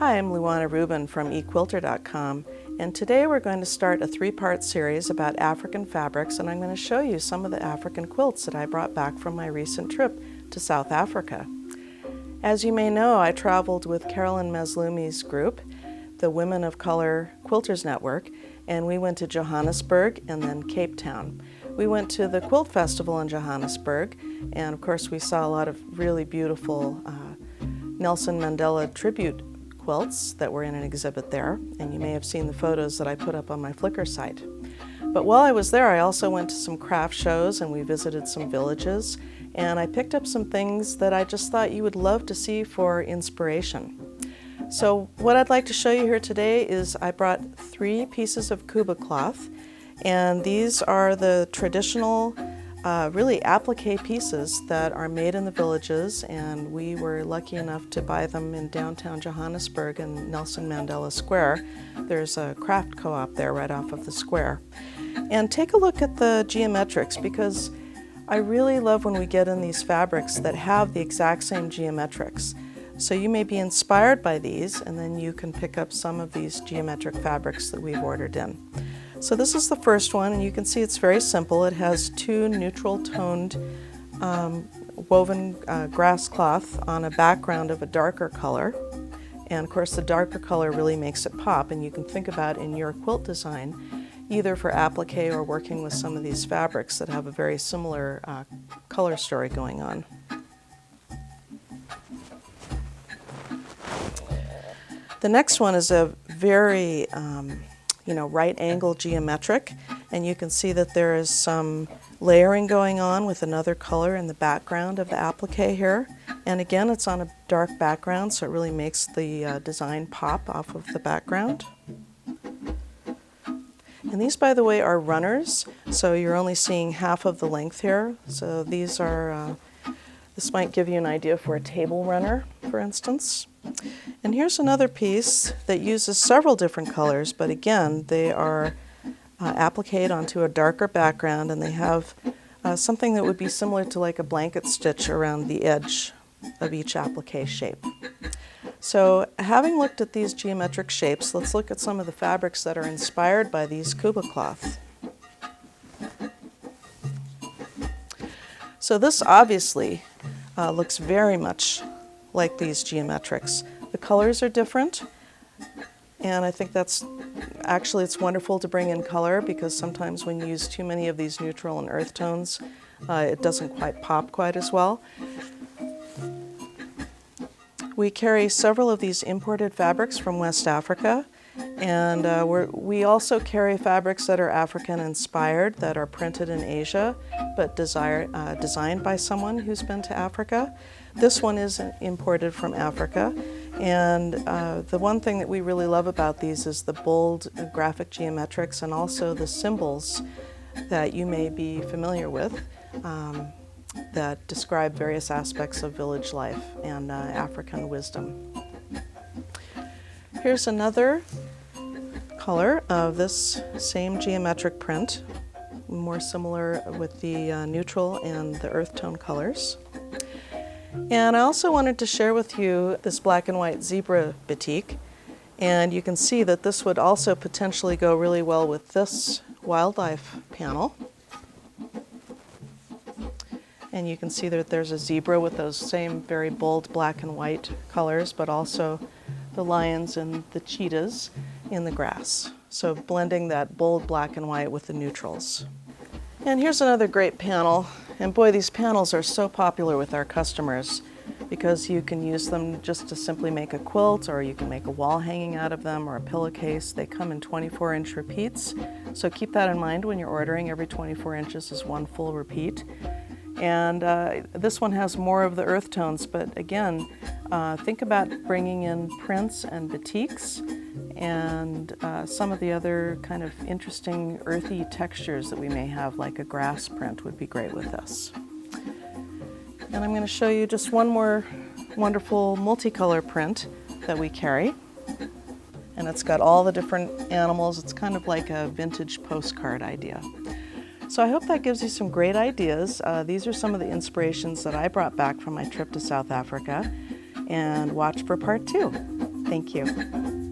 Hi, I'm Luana Rubin from eQuilter.com, and today we're going to start a three-part series about African fabrics, and I'm going to show you some of the African quilts that I brought back from my recent trip to South Africa. As you may know, I traveled with Carolyn Mazlumi's group, the Women of Color Quilters Network, and we went to Johannesburg and then Cape Town. We went to the Quilt Festival in Johannesburg, and of course we saw a lot of really beautiful Nelson Mandela tribute quilts that were in an exhibit there, and you may have seen the photos that I put up on my Flickr site. But while I was there, I also went to some craft shows and we visited some villages, and I picked up some things that I just thought you would love to see for inspiration. So what I'd like to show you here today is I brought 3 pieces of Kuba cloth, and these are the traditional really applique pieces that are made in the villages, and we were lucky enough to buy them in downtown Johannesburg in Nelson Mandela Square. There's a craft co-op there right off of the square. And take a look at the geometrics, because I really love when we get in these fabrics that have the exact same geometrics. So you may be inspired by these, and then you can pick up some of these geometric fabrics that we've ordered in. So this is the first one, and you can see it's very simple. It has 2 neutral toned woven grass cloth on a background of a darker color. And of course the darker color really makes it pop, and you can think about in your quilt design either for applique or working with some of these fabrics that have a very similar color story going on. The next one is a very right angle geometric, and you can see that there is some layering going on with another color in the background of the applique here. And again, it's on a dark background, so it really makes the design pop off of the background. And these, by the way, are runners, so you're only seeing half of the length here. So these are, this might give you an idea for a table runner, for instance. And here's another piece that uses several different colors, but again, they are appliqued onto a darker background, and they have something that would be similar to like a blanket stitch around the edge of each applique shape. So having looked at these geometric shapes, let's look at some of the fabrics that are inspired by these Kuba cloth. So this obviously looks very much like these geometrics. The colors are different, and I think that's actually, it's wonderful to bring in color, because sometimes when you use too many of these neutral and earth tones, it doesn't quite pop quite as well. We carry several of these imported fabrics from West Africa, and we also carry fabrics that are African inspired, that are printed in Asia, but designed by someone who's been to Africa. This one is imported from Africa, and the one thing that we really love about these is the bold graphic geometrics, and also the symbols that you may be familiar with that describe various aspects of village life and African wisdom. Here's another color of this same geometric print, more similar with the neutral and the earth tone colors. And I also wanted to share with you this black and white zebra batik, and you can see that this would also potentially go really well with this wildlife panel. And you can see that there's a zebra with those same very bold black and white colors, but also the lions and the cheetahs in the grass. So blending that bold black and white with the neutrals. And here's another great panel, and boy, these panels are so popular with our customers, because you can use them just to simply make a quilt, or you can make a wall hanging out of them, or a pillowcase. They come in 24-inch repeats, so keep that in mind when you're ordering. Every 24 inches is one full repeat. And this one has more of the earth tones, but again, think about bringing in prints and batiks and some of the other kind of interesting earthy textures that we may have, like a grass print would be great with this. And I'm going to show you just one more wonderful multicolor print that we carry. And it's got all the different animals. It's kind of like a vintage postcard idea. So I hope that gives you some great ideas. These are some of the inspirations that I brought back from my trip to South Africa. And watch for part 2. Thank you.